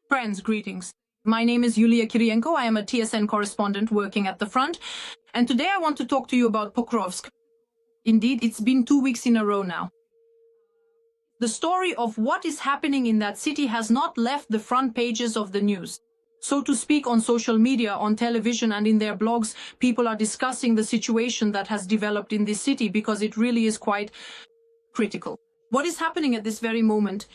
Friends, greetings. My name is Yulia Kyriienko. I am a TSN correspondent working at the front. And today I want to talk to you about Pokrovsk. Indeed, it's been 2 weeks in a row now. The story of what is happening in that city has not left the front pages of the news. So to speak, on social media, on television and in their blogs, people are discussing the situation that has developed in this city because it really is quite critical. What is happening at this very moment?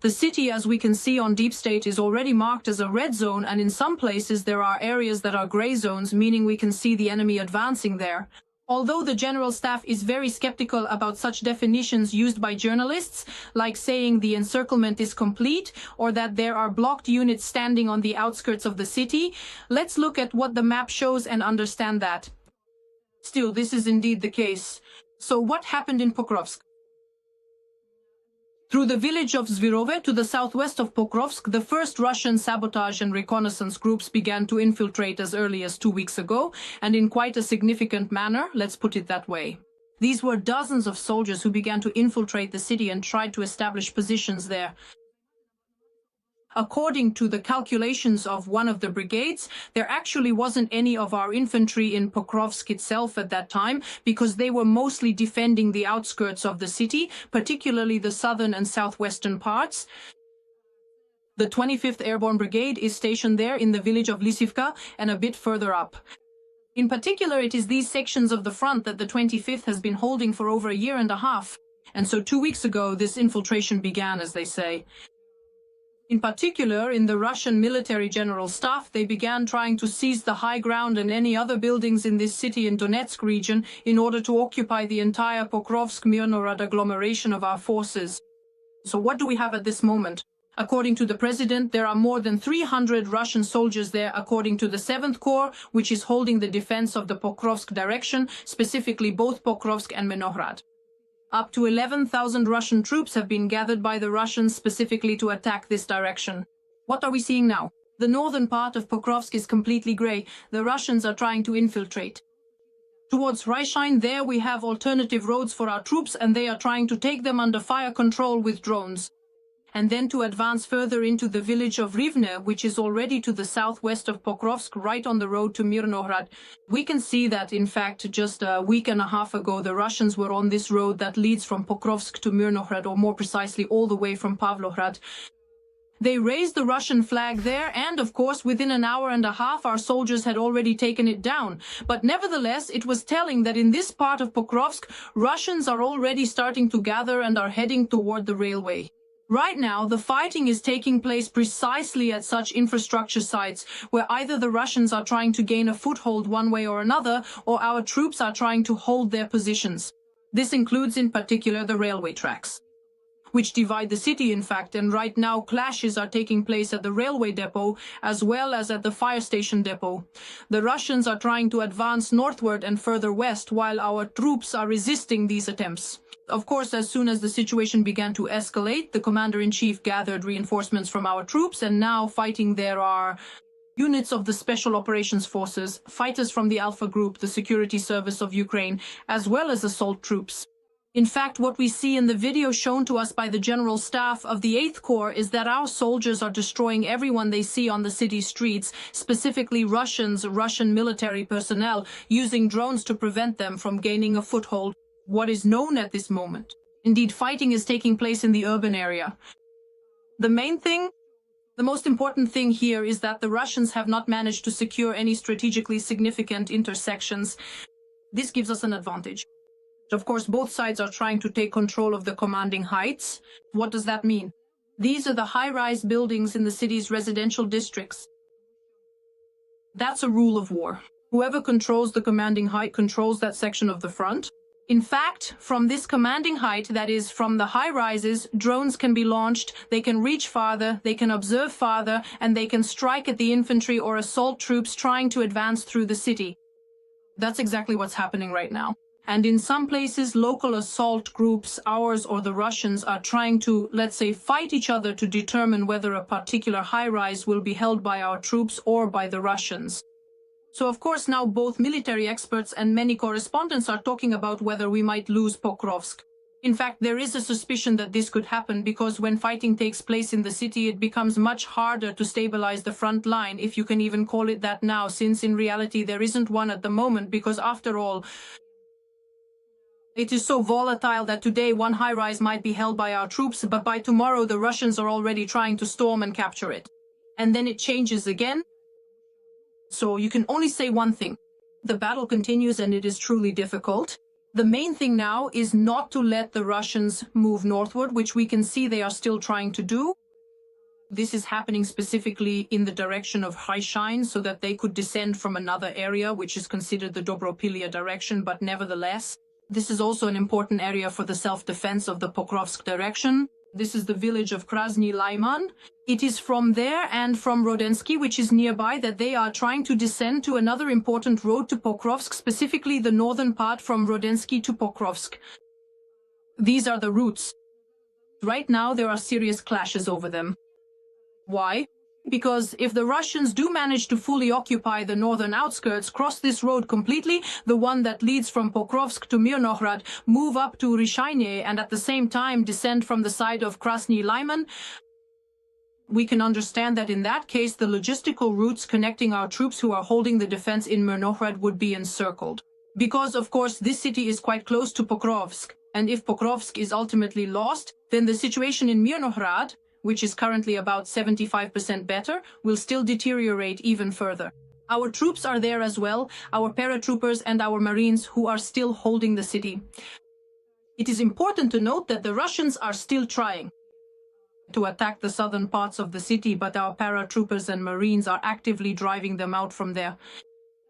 The city, as we can see on Deep State, is already marked as a red zone, and in some places there are areas that are gray zones, meaning we can see the enemy advancing there. Although the general staff is very skeptical about such definitions used by journalists, like saying the encirclement is complete or that there are blocked units standing on the outskirts of the city, let's look at what the map shows and understand that. Still, this is indeed the case. So what happened in Pokrovsk? Through the village of Zvirove to the southwest of Pokrovsk, the first Russian sabotage and reconnaissance groups began to infiltrate as early as 2 weeks ago, and in quite a significant manner, let's put it that way. These were dozens of soldiers who began to infiltrate the city and tried to establish positions there. According to the calculations of one of the brigades, there actually wasn't any of our infantry in Pokrovsk itself at that time, because they were mostly defending the outskirts of the city, particularly the southern and southwestern parts. The 25th Airborne Brigade is stationed there in the village of Lisivka and a bit further up. In particular, it is these sections of the front that the 25th has been holding for over a year and a half. And so 2 weeks ago, this infiltration began, as they say. In particular, in the Russian military general staff, they began trying to seize the high ground and any other buildings in this city in Donetsk region in order to occupy the entire Pokrovsk-Mirnorod agglomeration of our forces. So what do we have at this moment? According to the president, there are more than 300 Russian soldiers there, according to the 7th Corps, which is holding the defense of the Pokrovsk direction, specifically both Pokrovsk and Mirnorod. Up to 11,000 Russian troops have been gathered by the Russians specifically to attack this direction. What are we seeing now? The northern part of Pokrovsk is completely grey. The Russians are trying to infiltrate. Towards Raishin, there we have alternative roads for our troops, and they are trying to take them under fire control with drones. And then to advance further into the village of Rivne, which is already to the southwest of Pokrovsk, right on the road to Mirnorod. We can see that, in fact, just a week and a half ago, the Russians were on this road that leads from Pokrovsk to Mirnorod, or more precisely, all the way from Pavlohrad. They raised the Russian flag there, and of course, within an hour and a half, our soldiers had already taken it down. But nevertheless, it was telling that in this part of Pokrovsk, Russians are already starting to gather and are heading toward the railway. Right now, the fighting is taking place precisely at such infrastructure sites, where either the Russians are trying to gain a foothold one way or another, or our troops are trying to hold their positions. This includes in particular the railway tracks, which divide the city, in fact, and right now clashes are taking place at the railway depot as well as at the fire station depot. The Russians are trying to advance northward and further west, while our troops are resisting these attempts. Of course, as soon as the situation began to escalate, the commander-in-chief gathered reinforcements from our troops, and now fighting there are units of the Special Operations Forces, fighters from the Alpha Group, the Security Service of Ukraine, as well as assault troops. In fact, what we see in the video shown to us by the General Staff of the 8th Corps is that our soldiers are destroying everyone they see on the city streets, specifically Russian military personnel, using drones to prevent them from gaining a foothold. What is known at this moment. Indeed, fighting is taking place in the urban area. The most important thing here is that the Russians have not managed to secure any strategically significant intersections. This gives us an advantage. Of course, both sides are trying to take control of the commanding heights. What does that mean? These are the high-rise buildings in the city's residential districts. That's a rule of war. Whoever controls the commanding height controls that section of the front. In fact, from this commanding height, that is, from the high-rises, drones can be launched, they can reach farther, they can observe farther, and they can strike at the infantry or assault troops trying to advance through the city. That's exactly what's happening right now. And in some places, local assault groups, ours or the Russians, are trying to, let's say, fight each other to determine whether a particular high-rise will be held by our troops or by the Russians. So of course now both military experts and many correspondents are talking about whether we might lose Pokrovsk. In fact, there is a suspicion that this could happen because when fighting takes place in the city, it becomes much harder to stabilize the front line, if you can even call it that now, since in reality there isn't one at the moment, because after all, it is so volatile that today one high-rise might be held by our troops, but by tomorrow the Russians are already trying to storm and capture it. And then it changes again. So you can only say one thing. The battle continues and it is truly difficult. The main thing now is not to let the Russians move northward, which we can see they are still trying to do. This is happening specifically in the direction of Haishain, so that they could descend from another area, which is considered the Dobropilia direction, but nevertheless, this is also an important area for the self-defense of the Pokrovsk direction. This is the village of Krasny Lyman. It is from there and from Rodensky, which is nearby, that they are trying to descend to another important road to Pokrovsk, specifically the northern part from Rodensky to Pokrovsk. These are the routes. Right now there are serious clashes over them. Why? Because if the Russians do manage to fully occupy the northern outskirts, cross this road completely, the one that leads from Pokrovsk to Mirnohrad, move up to Rishayne, and at the same time descend from the side of Krasny Lyman, we can understand that in that case the logistical routes connecting our troops who are holding the defense in Mirnohrad would be encircled. Because, of course, this city is quite close to Pokrovsk, and if Pokrovsk is ultimately lost, then the situation in Mirnohrad, which is currently about 75% better, will still deteriorate even further. Our troops are there as well, our paratroopers and our marines, who are still holding the city. It is important to note that the Russians are still trying to attack the southern parts of the city, but our paratroopers and marines are actively driving them out from there.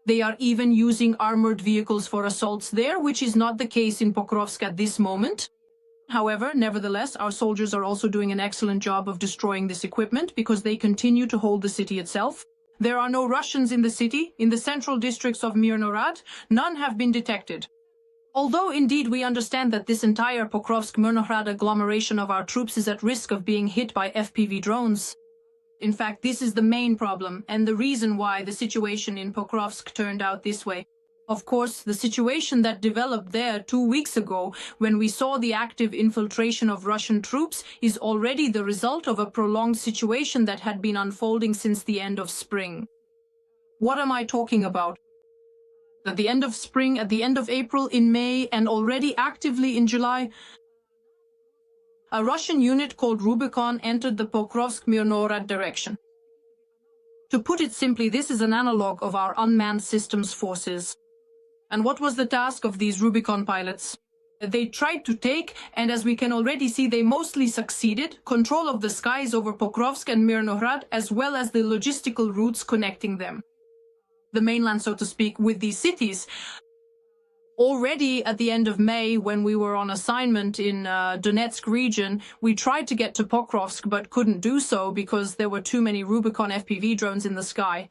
They are even using armored vehicles for assaults there, which is not the case in Pokrovsk at this moment. However, nevertheless, our soldiers are also doing an excellent job of destroying this equipment because they continue to hold the city itself. There are no Russians in the city. In the central districts of Mirnohrad, none have been detected. Although indeed we understand that this entire Pokrovsk-Mirnohrad agglomeration of our troops is at risk of being hit by FPV drones. In fact, this is the main problem and the reason why the situation in Pokrovsk turned out this way. Of course, the situation that developed there 2 weeks ago, when we saw the active infiltration of Russian troops, is already the result of a prolonged situation that had been unfolding since the end of spring. What am I talking about? At the end of spring, at the end of April, in May, and already actively in July, a Russian unit called Rubicon entered the Pokrovsk-Mirnohrad direction. To put it simply, this is an analog of our unmanned systems forces. And what was the task of these Rubicon pilots? They tried to take, and as we can already see, they mostly succeeded, control of the skies over Pokrovsk and Mirnohrad, as well as the logistical routes connecting them. The mainland, so to speak, with these cities. Already at the end of May, when we were on assignment in Donetsk region, we tried to get to Pokrovsk but couldn't do so because there were too many Rubicon FPV drones in the sky.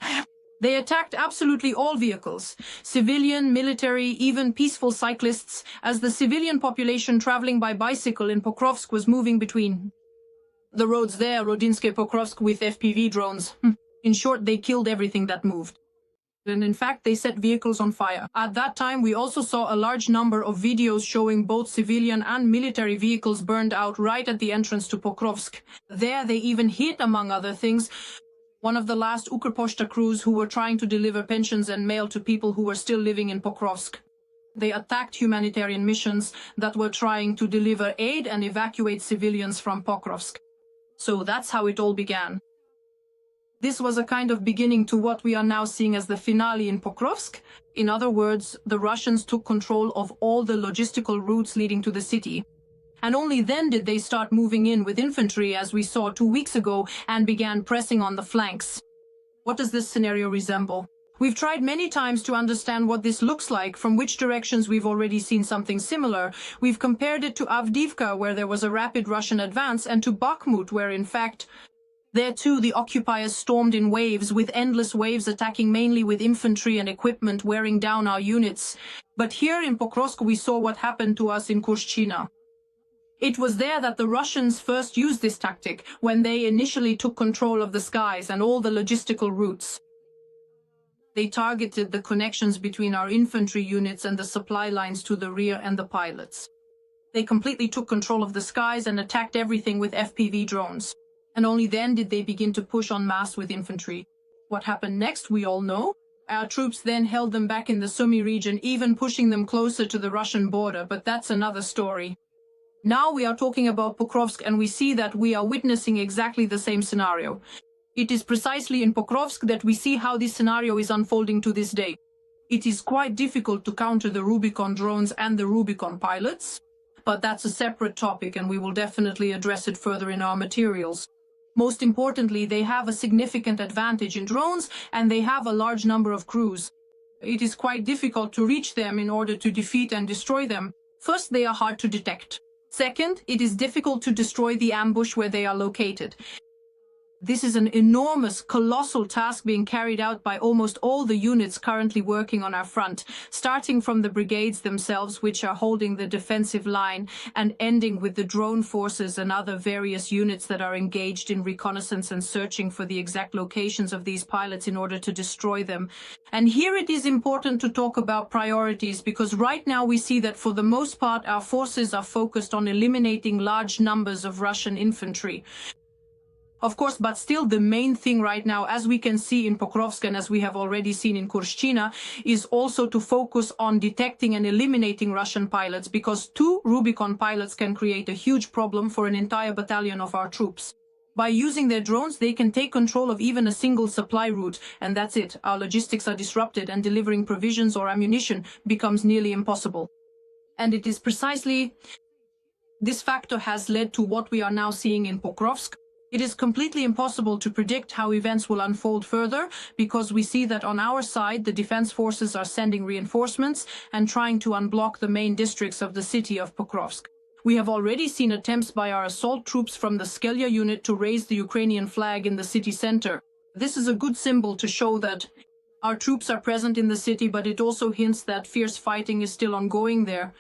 They attacked absolutely all vehicles, civilian, military, even peaceful cyclists, as the civilian population traveling by bicycle in Pokrovsk was moving between the roads there, Rodinske Pokrovsk, with FPV drones. In short, they killed everything that moved. And in fact, they set vehicles on fire. At that time, we also saw a large number of videos showing both civilian and military vehicles burned out right at the entrance to Pokrovsk. There, they even hit, among other things, one of the last Ukrposhta crews who were trying to deliver pensions and mail to people who were still living in Pokrovsk. They attacked humanitarian missions that were trying to deliver aid and evacuate civilians from Pokrovsk. So that's how it all began. This was a kind of beginning to what we are now seeing as the finale in Pokrovsk. In other words, the Russians took control of all the logistical routes leading to the city. And only then did they start moving in with infantry, as we saw 2 weeks ago, and began pressing on the flanks. What does this scenario resemble? We've tried many times to understand what this looks like, from which directions we've already seen something similar. We've compared it to Avdiivka, where there was a rapid Russian advance, and to Bakhmut, where in fact, there too the occupiers stormed in waves, with endless waves attacking mainly with infantry and equipment, wearing down our units. But here in Pokrovsk we saw what happened to us in Kushchina. It was there that the Russians first used this tactic, when they initially took control of the skies and all the logistical routes. They targeted the connections between our infantry units and the supply lines to the rear and the pilots. They completely took control of the skies and attacked everything with FPV drones. And only then did they begin to push en masse with infantry. What happened next, we all know. Our troops then held them back in the Sumy region, even pushing them closer to the Russian border, but that's another story. Now we are talking about Pokrovsk, and we see that we are witnessing exactly the same scenario. It is precisely in Pokrovsk that we see how this scenario is unfolding to this day. It is quite difficult to counter the Rubicon drones and the Rubicon pilots, but that's a separate topic and we will definitely address it further in our materials. Most importantly, they have a significant advantage in drones and they have a large number of crews. It is quite difficult to reach them in order to defeat and destroy them. First, they are hard to detect. Second, it is difficult to destroy the ambush where they are located. This is an enormous, colossal task being carried out by almost all the units currently working on our front, starting from the brigades themselves, which are holding the defensive line, and ending with the drone forces and other various units that are engaged in reconnaissance and searching for the exact locations of these pilots in order to destroy them. And here it is important to talk about priorities, because right now we see that for the most part our forces are focused on eliminating large numbers of Russian infantry. Of course, but still the main thing right now, as we can see in Pokrovsk and as we have already seen in Kurshchina, is also to focus on detecting and eliminating Russian pilots, because 2 Rubicon pilots can create a huge problem for an entire battalion of our troops. By using their drones, they can take control of even a single supply route, and that's it. Our logistics are disrupted and delivering provisions or ammunition becomes nearly impossible. And it is precisely this factor has led to what we are now seeing in Pokrovsk. It is completely impossible to predict how events will unfold further, because we see that on our side the defense forces are sending reinforcements and trying to unblock the main districts of the city of Pokrovsk. We have already seen attempts by our assault troops from the Skelya unit to raise the Ukrainian flag in the city center. This is a good symbol to show that our troops are present in the city, but it also hints that fierce fighting is still ongoing there.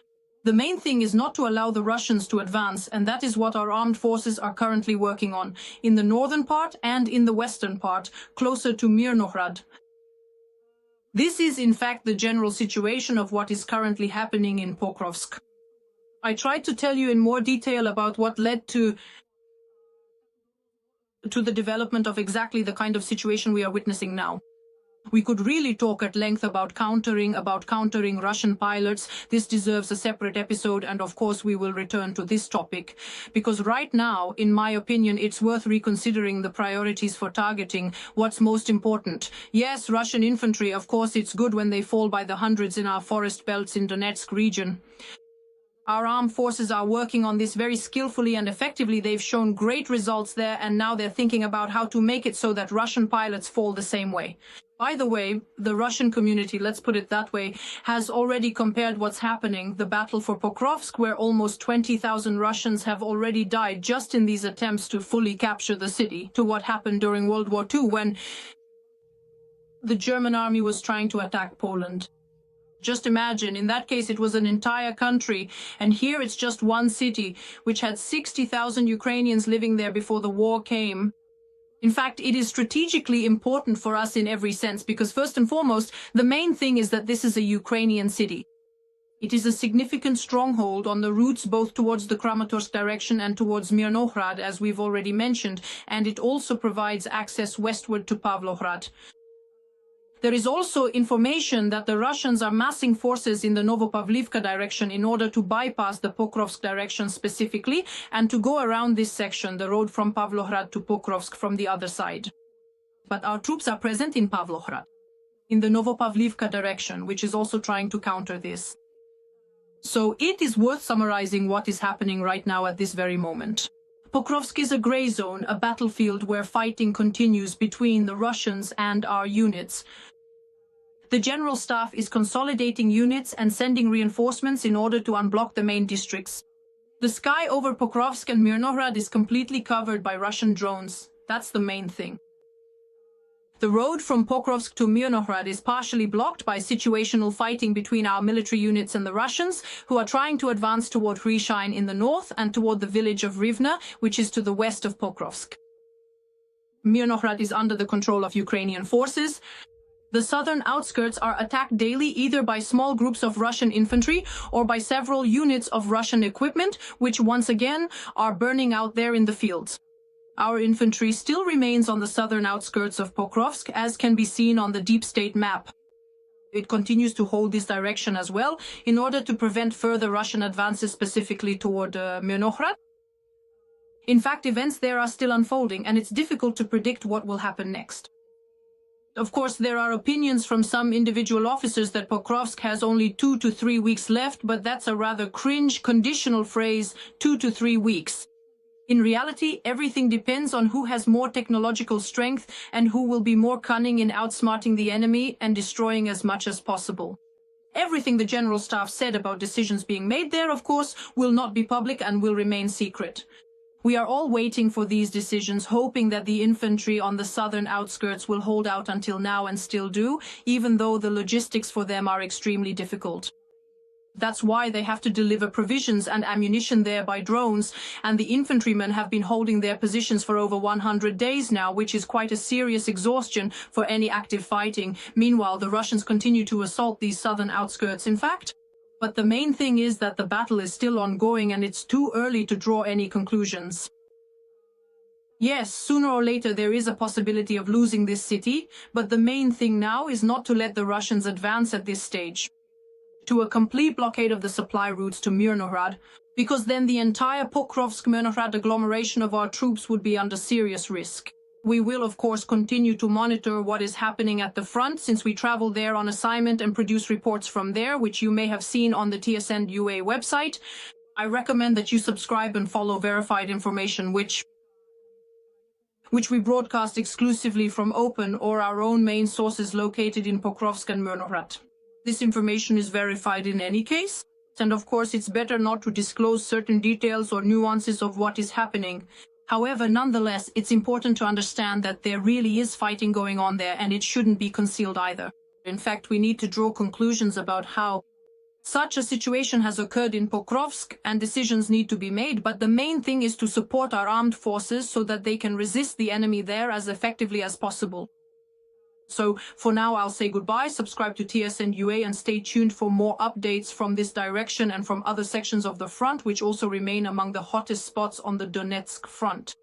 The main thing is not to allow the Russians to advance, and that is what our armed forces are currently working on, in the northern part and in the western part, closer to Mirnohrad. This is in fact the general situation of what is currently happening in Pokrovsk. I tried to tell you in more detail about what led to the development of exactly the kind of situation we are witnessing now. We could really talk at length about countering Russian pilots. This deserves a separate episode, and of course we will return to this topic. Because right now, in my opinion, it's worth reconsidering the priorities for targeting what's most important. Yes, Russian infantry, of course it's good when they fall by the hundreds in our forest belts in Donetsk region. Our armed forces are working on this very skillfully and effectively. They've shown great results there, and now they're thinking about how to make it so that Russian pilots fall the same way. By the way, the Russian community, let's put it that way, has already compared what's happening, the battle for Pokrovsk, where almost 20,000 Russians have already died just in these attempts to fully capture the city, to what happened during World War II when the German army was trying to attack Poland. Just imagine, in that case it was an entire country, and here it's just one city, which had 60,000 Ukrainians living there before the war came. In fact, it is strategically important for us in every sense, because first and foremost, the main thing is that this is a Ukrainian city. It is a significant stronghold on the routes both towards the Kramatorsk direction and towards Mirnohrad, as we've already mentioned, and it also provides access westward to Pavlohrad. There is also information that the Russians are massing forces in the Novopavlivka direction in order to bypass the Pokrovsk direction specifically and to go around this section, the road from Pavlohrad to Pokrovsk, from the other side. But our troops are present in Pavlohrad, in the Novopavlivka direction, which is also trying to counter this. So it is worth summarizing what is happening right now at this very moment. Pokrovsk is a gray zone, a battlefield where fighting continues between the Russians and our units. The General Staff is consolidating units and sending reinforcements in order to unblock the main districts. The sky over Pokrovsk and Mirnohrad is completely covered by Russian drones. That's the main thing. The road from Pokrovsk to Mirnohrad is partially blocked by situational fighting between our military units and the Russians, who are trying to advance toward Hrishain in the north and toward the village of Rivna, which is to the west of Pokrovsk. Mirnohrad is under the control of Ukrainian forces. The southern outskirts are attacked daily either by small groups of Russian infantry or by several units of Russian equipment, which once again are burning out there in the fields. Our infantry still remains on the southern outskirts of Pokrovsk, as can be seen on the deep state map. It continues to hold this direction as well in order to prevent further Russian advances specifically toward Myrnohrad. In fact, events there are still unfolding, and it's difficult to predict what will happen next. Of course, there are opinions from some individual officers that Pokrovsk has only 2 to 3 weeks left, but that's a rather cringe conditional phrase, 2 to 3 weeks. In reality, everything depends on who has more technological strength and who will be more cunning in outsmarting the enemy and destroying as much as possible. Everything the General Staff said about decisions being made there, of course, will not be public and will remain secret. We are all waiting for these decisions, hoping that the infantry on the southern outskirts will hold out until now and still do, even though the logistics for them are extremely difficult. That's why they have to deliver provisions and ammunition there by drones, and the infantrymen have been holding their positions for over 100 days now, which is quite a serious exhaustion for any active fighting. Meanwhile, the Russians continue to assault these southern outskirts, in fact. But the main thing is that the battle is still ongoing and it's too early to draw any conclusions. Yes, sooner or later there is a possibility of losing this city, but the main thing now is not to let the Russians advance at this stage to a complete blockade of the supply routes to Myrnohrad, because then the entire Pokrovsk-Myrnohrad agglomeration of our troops would be under serious risk. We will, of course, continue to monitor what is happening at the front, since we travel there on assignment and produce reports from there, which you may have seen on the TSN UA website. I recommend that you subscribe and follow verified information, which we broadcast exclusively from open or our own main sources located in Pokrovsk and Myrnohrad. This information is verified in any case, and of course it's better not to disclose certain details or nuances of what is happening. However, nonetheless, it's important to understand that there really is fighting going on there, and it shouldn't be concealed either. In fact, we need to draw conclusions about how such a situation has occurred in Pokrovsk, and decisions need to be made, but the main thing is to support our armed forces so that they can resist the enemy there as effectively as possible. So, for now, I'll say goodbye, subscribe to TSN UA, and stay tuned for more updates from this direction and from other sections of the front, which also remain among the hottest spots on the Donetsk front.